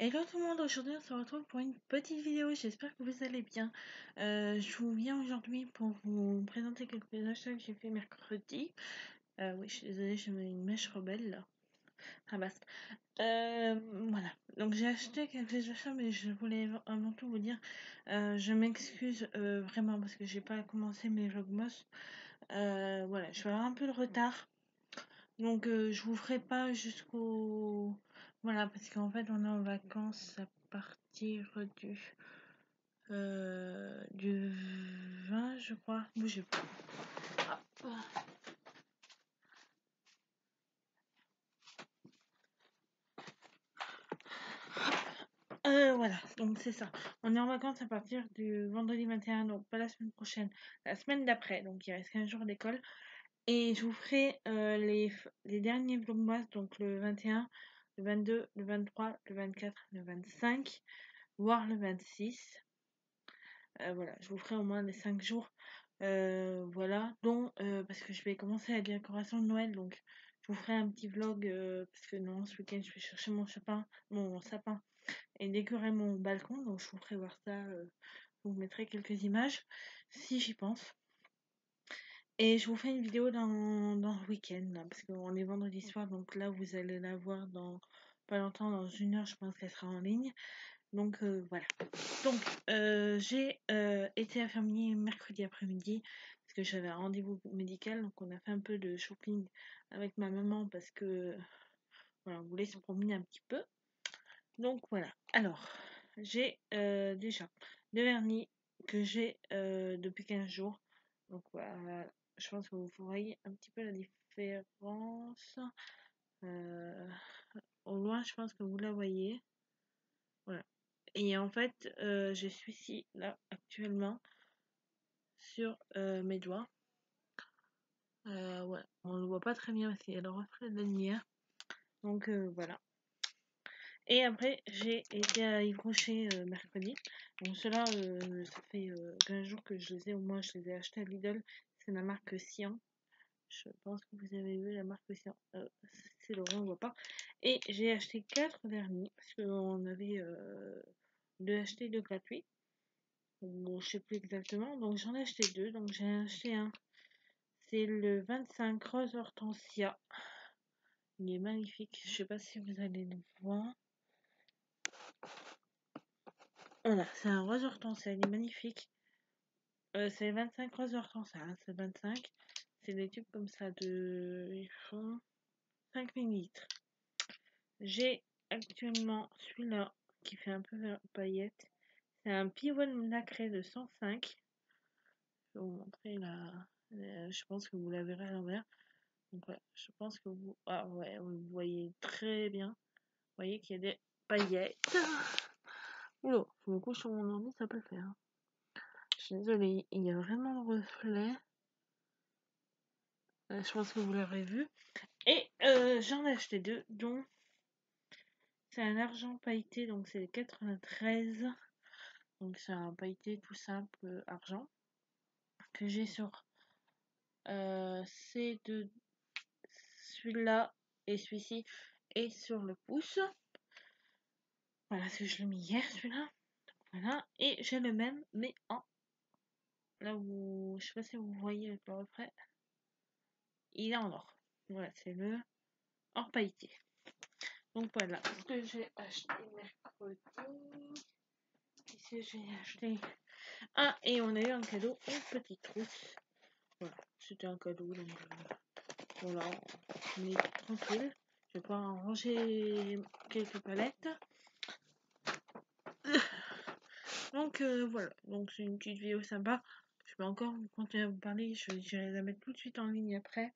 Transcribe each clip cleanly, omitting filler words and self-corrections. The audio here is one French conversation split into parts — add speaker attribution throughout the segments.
Speaker 1: Hello tout le monde, aujourd'hui on se retrouve pour une petite vidéo, j'espère que vous allez bien. Je vous viens aujourd'hui pour vous présenter quelques achats que j'ai fait mercredi. Oui, je suis désolée, j'ai mis une mèche rebelle là. Ah basta. Voilà, donc j'ai acheté quelques achats, mais je voulais avant tout vous dire, je m'excuse vraiment parce que j'ai pas commencé mes vlogmas. Voilà, je vais avoir un peu de retard. Donc je vous ferai pas jusqu'au... Voilà, parce qu'en fait on est en vacances à partir du 20 je crois. Bougez pas. Hop. Voilà, donc c'est ça. On est en vacances à partir du vendredi 21, donc pas la semaine prochaine, la semaine d'après, donc il reste 15 jours d'école. Et je vous ferai les derniers vlogmas, donc le 21, le 22, le 23, le 24, le 25, voire le 26. Voilà, je vous ferai au moins les 5 jours. Voilà, dont parce que je vais commencer la décoration de Noël, donc je vous ferai un petit vlog parce que non, ce week-end je vais chercher mon sapin et décorer mon balcon, donc je vous ferai voir ça. Je vous mettrai quelques images si j'y pense. Et je vous fais une vidéo dans le week-end, là, parce qu'on est vendredi soir, donc là vous allez la voir dans pas longtemps, dans 1 heure, je pense qu'elle sera en ligne. Donc voilà. Donc j'ai été infirmier mercredi après-midi parce que j'avais un rendez-vous médical. Donc on a fait un peu de shopping avec ma maman parce que voilà, on voulait se promener un petit peu. Donc voilà. Alors j'ai déjà le vernis que j'ai depuis 15 jours. Donc voilà, je pense que vous voyez un petit peu la différence. Au loin, je pense que vous la voyez. Voilà. Et en fait, je suis ici, là, actuellement, sur mes doigts. Ouais, on le voit pas très bien parce qu'il y a le reflet de la lumière. Donc voilà. Et après, j'ai été à Yves Rocher mercredi. Donc ceux-là, ça fait 15 jours que je les ai, au moins je les ai achetés à Lidl. C'est la marque Sian. Je pense que vous avez vu la marque Sian. C'est le rond, on voit pas. Et j'ai acheté 4 vernis parce qu'on avait 2 achetés, 2 gratuits. Bon, je sais plus exactement, donc j'en ai acheté 2, donc j'ai acheté un, c'est le 25 rose hortensia, il est magnifique, je sais pas si vous allez le voir, voilà, c'est un rose hortensia, il est magnifique, c'est 25 rose hortensia, hein, c'est 25, c'est des tubes comme ça ils font 5 millilitres. J'ai actuellement celui-là qui fait un peu paillette, c'est un pivot nacré de 105, je vais vous montrer là, je pense que vous la verrez à l'envers. Donc ouais, je pense que vous... Ah ouais, vous voyez très bien. Vous voyez qu'il y a des paillettes. Oula, je me couche sur mon ordi, ça peut le faire. Je suis désolée, il y a vraiment le reflet. Je pense que vous l'aurez vu. Et j'en ai acheté 2, dont c'est un argent pailleté, donc c'est 93. Donc c'est un pailleté tout simple argent que j'ai sur ces deux, celui-là et celui-ci, et sur le pouce. Voilà, parce que je l'ai mis hier celui-là. Voilà, et j'ai le même, mais en... Là où... Je sais pas si vous voyez avec le reflet. Il est en or. Voilà, c'est le or pailleté. Donc voilà, ce que j'ai acheté mercredi. Ici, j'ai acheté... Ah, et on a eu un cadeau, une petite trousse. Voilà, c'était un cadeau, donc voilà, on est tranquille. Je vais pouvoir en ranger quelques palettes. Donc voilà, donc c'est une petite vidéo sympa. Je vais encore continuer à vous parler, je vais la mettre tout de suite en ligne après,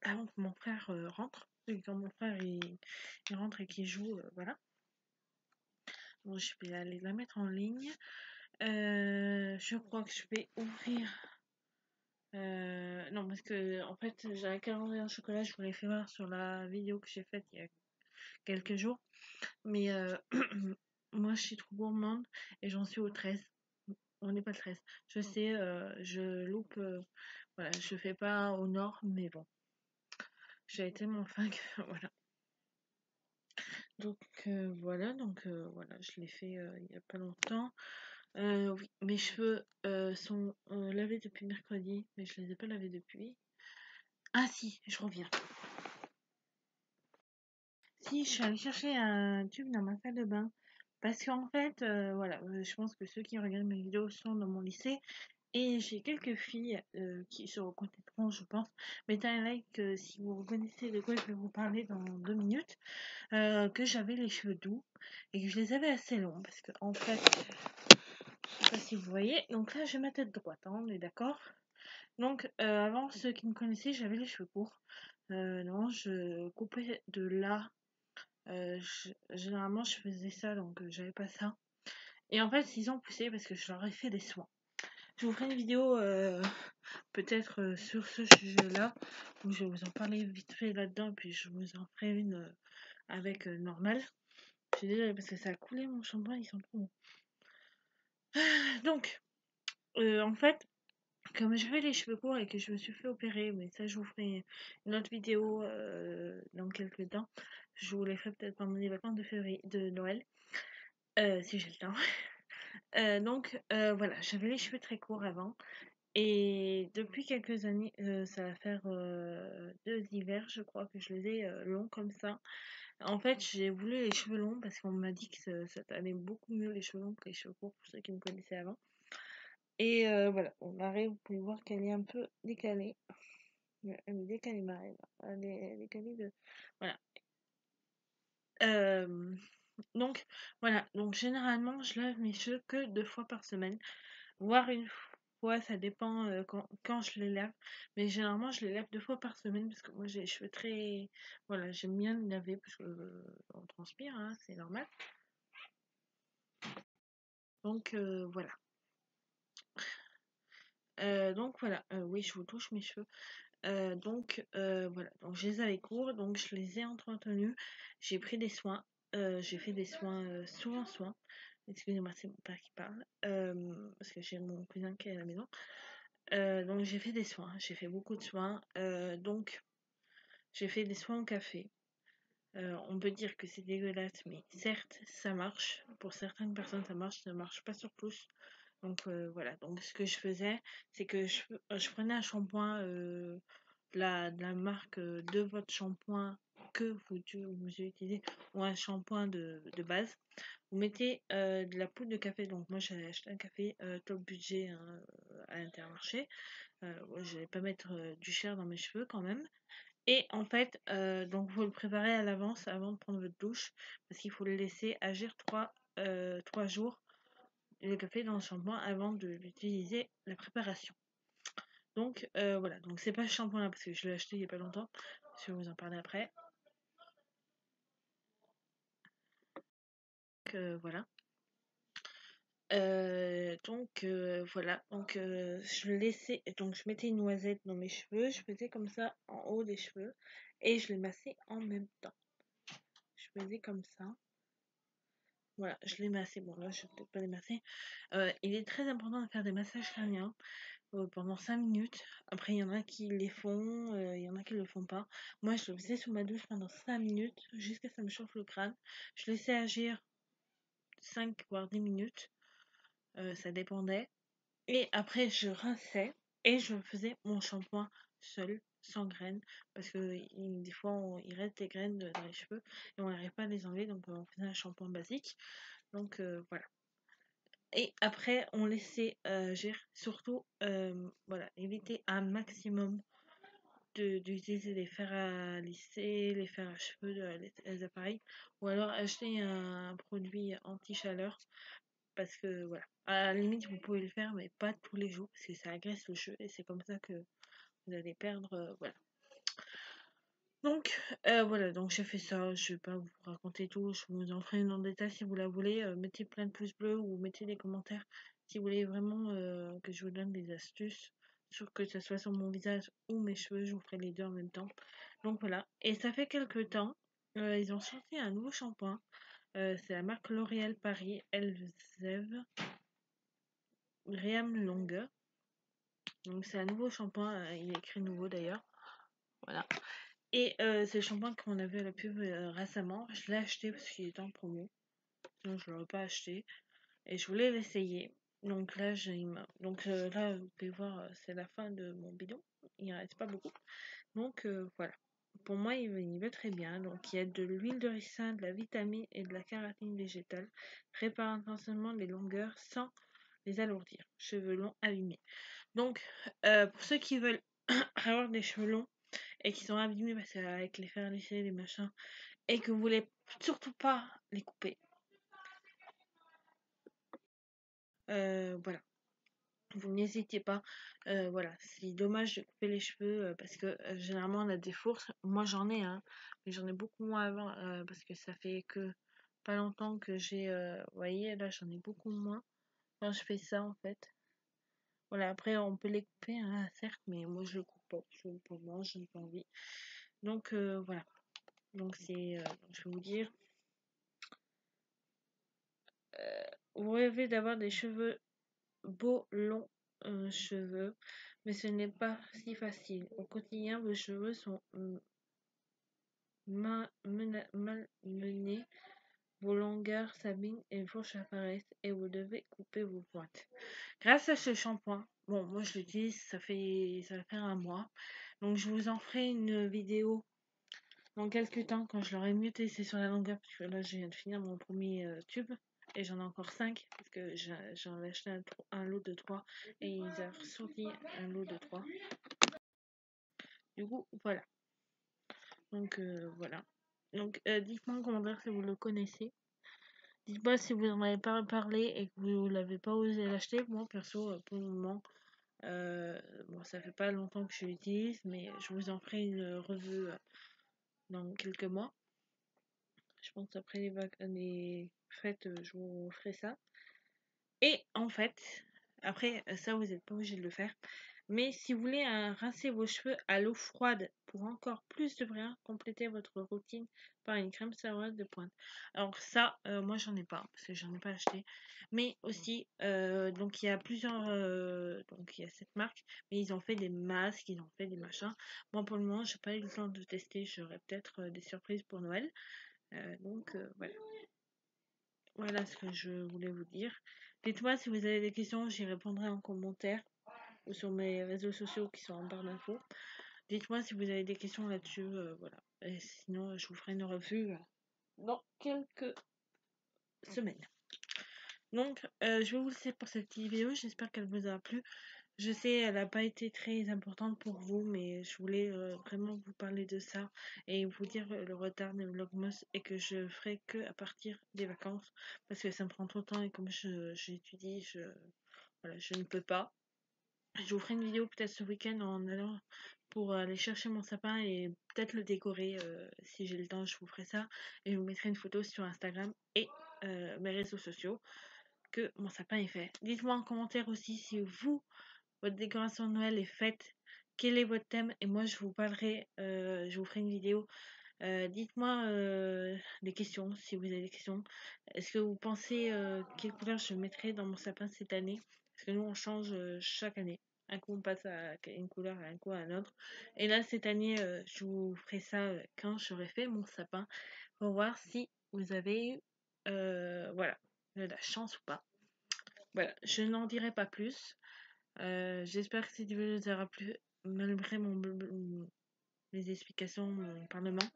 Speaker 1: avant que mon frère rentre. Et quand mon frère il rentre et qu'il joue, voilà. Donc je vais aller la mettre en ligne. Je crois que je vais ouvrir. Non, parce que en fait, j'ai un calendrier en chocolat, je vous l'ai fait voir sur la vidéo que j'ai faite il y a quelques jours. Mais moi, je suis trop gourmande et j'en suis au 13. On n'est pas le 13. Je sais, je loupe. Voilà, je fais pas au nord, mais bon. J'ai tellement faim que voilà. Donc voilà, voilà, je l'ai fait il y a pas longtemps. Oui, mes cheveux sont lavés depuis mercredi, mais je les ai pas lavés depuis. Ah si, je reviens. Si, je suis allée chercher un tube dans ma salle de bain. Parce qu'en fait, voilà, je pense que ceux qui regardent mes vidéos sont dans mon lycée. Et j'ai quelques filles qui se reconnaîtront, je pense. Mettez un like si vous reconnaissez de quoi je vais vous parler dans 2 minutes. Que j'avais les cheveux doux et que je les avais assez longs. Parce que, en fait, je sais pas si vous voyez. Donc là, j'ai ma tête droite, hein, on est d'accord. Donc, avant, ceux qui me connaissaient, j'avais les cheveux courts. Non, je coupais de là. Généralement, je faisais ça, donc j'avais pas ça. Et en fait, ils ont poussé parce que je leur ai fait des soins. Je vous ferai une vidéo peut-être sur ce sujet-là, où je vais vous en parler vite fait là-dedans, puis je vous en ferai une avec normal. Je suis désolée parce que ça a coulé mon shampoing, ils sont trop bons. Donc, en fait, comme j'avais les cheveux courts et que je me suis fait opérer, mais ça je vous ferai une autre vidéo dans quelques temps. Je vous les ferai peut-être pendant les vacances de février, de Noël, si j'ai le temps. Donc voilà, j'avais les cheveux très courts avant. Et depuis quelques années, ça va faire 2 hivers, je crois, que je les ai longs comme ça. En fait, j'ai voulu les cheveux longs parce qu'on m'a dit que ça allait beaucoup mieux les cheveux longs que les cheveux courts pour ceux qui me connaissaient avant. Et voilà, mon marée, vous pouvez voir qu'elle est un peu décalée. Elle est décalée, marée, là. Elle est décalée de. Voilà. Euh, donc, voilà. Donc, généralement, je lave mes cheveux que 2 fois par semaine. Voire une fois, ça dépend quand je les lave. Mais généralement, je les lave 2 fois par semaine parce que moi, j'ai les cheveux très. Voilà, j'aime bien les laver parce que on transpire, hein, c'est normal. Donc, voilà. Donc, voilà. Oui, je vous touche mes cheveux. Donc, voilà. Donc, je les avais courts, donc je les ai entretenus. J'ai pris des soins. J'ai fait des soins, souvent soins. Excusez-moi, c'est mon père qui parle. Parce que j'ai mon cousin qui est à la maison. Donc j'ai fait des soins, j'ai fait beaucoup de soins. Donc j'ai fait des soins au café. On peut dire que c'est dégueulasse, mais certes ça marche. Pour certaines personnes ça marche pas sur tous. Donc voilà, donc ce que je faisais, c'est que je prenais un shampoing de la marque de votre shampoing que vous utilisez, ou un shampoing de base. Vous mettez de la poudre de café, donc moi j'ai acheté un café top budget hein, à Intermarché. Je vais pas mettre du cher dans mes cheveux quand même. Et en fait, donc vous le préparez à l'avance avant de prendre votre douche, parce qu'il faut le laisser agir 3 jours, le café dans le shampoing, avant de l'utiliser, la préparation. Donc voilà, donc c'est pas ce shampoing là, parce que je l'ai acheté il y a pas longtemps, je vais vous en parler après. Donc voilà. Donc voilà, donc je laissais, donc je mettais une noisette dans mes cheveux, je faisais comme ça en haut des cheveux et je les massais en même temps. Je faisais comme ça. Voilà, je les massais. Bon là, je vais peut-être pas les masser. Il est très important de faire des massages crâniens pendant 5 minutes. Après, il y en a qui les font, il y en a qui le font pas. Moi, je le faisais sous ma douche pendant 5 minutes jusqu'à ce que ça me chauffe le crâne. Je laissais agir 5 voire 10 minutes. Ça dépendait. Et après, je rinçais et je faisais mon shampoing seul, sans graines, parce que des fois, il reste des graines dans les cheveux et on n'arrive pas à les enlever, donc on faisait un shampoing basique. Donc voilà. Et après, on laissait agir. Surtout, voilà, éviter un maximum d'utiliser les fers à lisser, les fers à cheveux, les appareils, ou alors acheter un produit anti-chaleur parce que voilà, à la limite vous pouvez le faire mais pas tous les jours parce que ça agresse le cheveu et c'est comme ça que vous allez perdre voilà. Donc voilà, donc j'ai fait ça, je vais pas vous raconter tout, je vous en ferai une en détail si vous la voulez, mettez plein de pouces bleus ou mettez des commentaires si vous voulez vraiment que je vous donne des astuces, sur que ce soit sur mon visage ou mes cheveux, je vous ferai les deux en même temps. Donc voilà, et ça fait quelques temps, ils ont sorti un nouveau shampoing, c'est la marque L'Oréal Paris Elsev Réam Longue. Donc c'est un nouveau shampoing, il est écrit nouveau d'ailleurs. Voilà. Et c'est le shampoing qu'on a vu à la pub récemment. Je l'ai acheté parce qu'il était en promo. Sinon, je l'aurais pas acheté. Et je voulais l'essayer. Donc là, là, vous pouvez voir, c'est la fin de mon bidon. Il ne reste pas beaucoup. Donc voilà. Pour moi, il va très bien. Donc il y a de l'huile de ricin, de la vitamine et de la kératine végétale. Répare intensivement les longueurs sans les alourdir. Cheveux longs abîmés. Donc pour ceux qui veulent avoir des cheveux longs et qui sont abîmés parce qu'avec les fers lissés, les machins, et que vous voulez surtout pas les couper. Voilà. Vous n'hésitez pas. Voilà, c'est dommage de couper les cheveux parce que généralement on a des fourches. Moi j'en ai, hein, mais j'en ai beaucoup moins avant parce que ça fait que pas longtemps que j'ai. Vous voyez, là j'en ai beaucoup moins quand je fais ça en fait. Voilà, après on peut les couper, hein, certes, mais moi je le coupe pas. Pour moi, je n'ai pas envie. Donc voilà. Donc je vais vous dire. Vous rêvez d'avoir des cheveux beaux, longs cheveux, mais ce n'est pas si facile. Au quotidien, vos cheveux sont malmenés, vos longueurs s'abîment et vos fourches apparaissent et vous devez couper vos pointes. Grâce à ce shampoing, bon, moi je l'utilise, ça va faire un mois, donc je vous en ferai une vidéo dans quelques temps quand je l'aurai mieux testé sur la longueur, parce que là je viens de finir mon premier tube. Et j'en ai encore 5 parce que j'en ai acheté un lot de 3 et ils ont ressorti un lot de 3. Du coup, voilà. Donc, voilà. Donc, dites-moi en commentaire si vous le connaissez. Dites-moi si vous n'en avez pas parlé et que vous l'avez pas osé l'acheter. Moi, perso, pour le moment, bon, ça fait pas longtemps que je l'utilise, mais je vous en ferai une revue dans quelques mois. Je pense après les fêtes, je vous ferai ça. Et en fait, après, ça, vous n'êtes pas obligé de le faire. Mais si vous voulez rincer vos cheveux à l'eau froide pour encore plus de brillant, complétez votre routine par une crème savoureuse de pointe. Alors ça, moi j'en ai pas, parce que j'en ai pas acheté. Mais aussi, donc il y a plusieurs, donc il y a cette marque, mais ils ont fait des masques, ils ont fait des machins. Moi pour le moment, j'ai pas eu le temps de tester, j'aurai peut-être des surprises pour Noël. Donc voilà. Voilà ce que je voulais vous dire. Dites-moi si vous avez des questions, j'y répondrai en commentaire ou sur mes réseaux sociaux qui sont en barre d'infos. Dites-moi si vous avez des questions là-dessus. Voilà. Et sinon, je vous ferai une revue dans quelques semaines. Donc, je vais vous laisser pour cette petite vidéo. J'espère qu'elle vous a plu. Je sais, elle n'a pas été très importante pour vous, mais je voulais vraiment vous parler de ça et vous dire le retard des vlogmas et que je ferai que à partir des vacances parce que ça me prend trop de temps et comme j'étudie, voilà, je ne peux pas. Je vous ferai une vidéo peut-être ce week-end en allant pour aller chercher mon sapin et peut-être le décorer si j'ai le temps, je vous ferai ça et je vous mettrai une photo sur Instagram et mes réseaux sociaux que mon sapin est fait. Dites-moi en commentaire aussi si votre décoration de Noël est faite, quel est votre thème et moi je vous parlerai, je vous ferai une vidéo. Dites-moi des questions si vous avez des questions. Est-ce que vous pensez quelle couleur je mettrai dans mon sapin cette année? Parce que nous on change chaque année. Un coup on passe à une couleur, un coup à un autre. Et là cette année je vous ferai ça quand j'aurai fait mon sapin pour voir si vous avez eu voilà, de la chance ou pas. Voilà, je n'en dirai pas plus. J'espère que cette vidéo vous aura plu, malgré mes explications, mon parlement.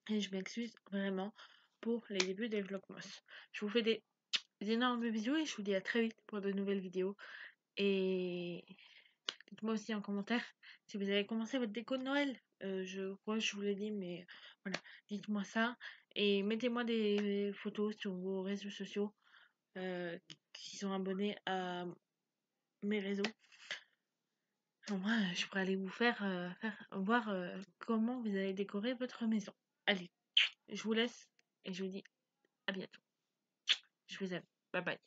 Speaker 1: Et je m'excuse vraiment pour les débuts des vlogmas. Je vous fais des énormes bisous et je vous dis à très vite pour de nouvelles vidéos. Et dites-moi aussi en commentaire si vous avez commencé votre déco de Noël. Je crois que je vous l'ai dit, mais voilà, dites-moi ça. Et mettez-moi des photos sur vos réseaux sociaux qui sont abonnés à mes réseaux. Moi, je pourrais aller vous faire voir comment vous allez décorer votre maison. Allez, je vous laisse et je vous dis à bientôt. Je vous aime. Bye bye.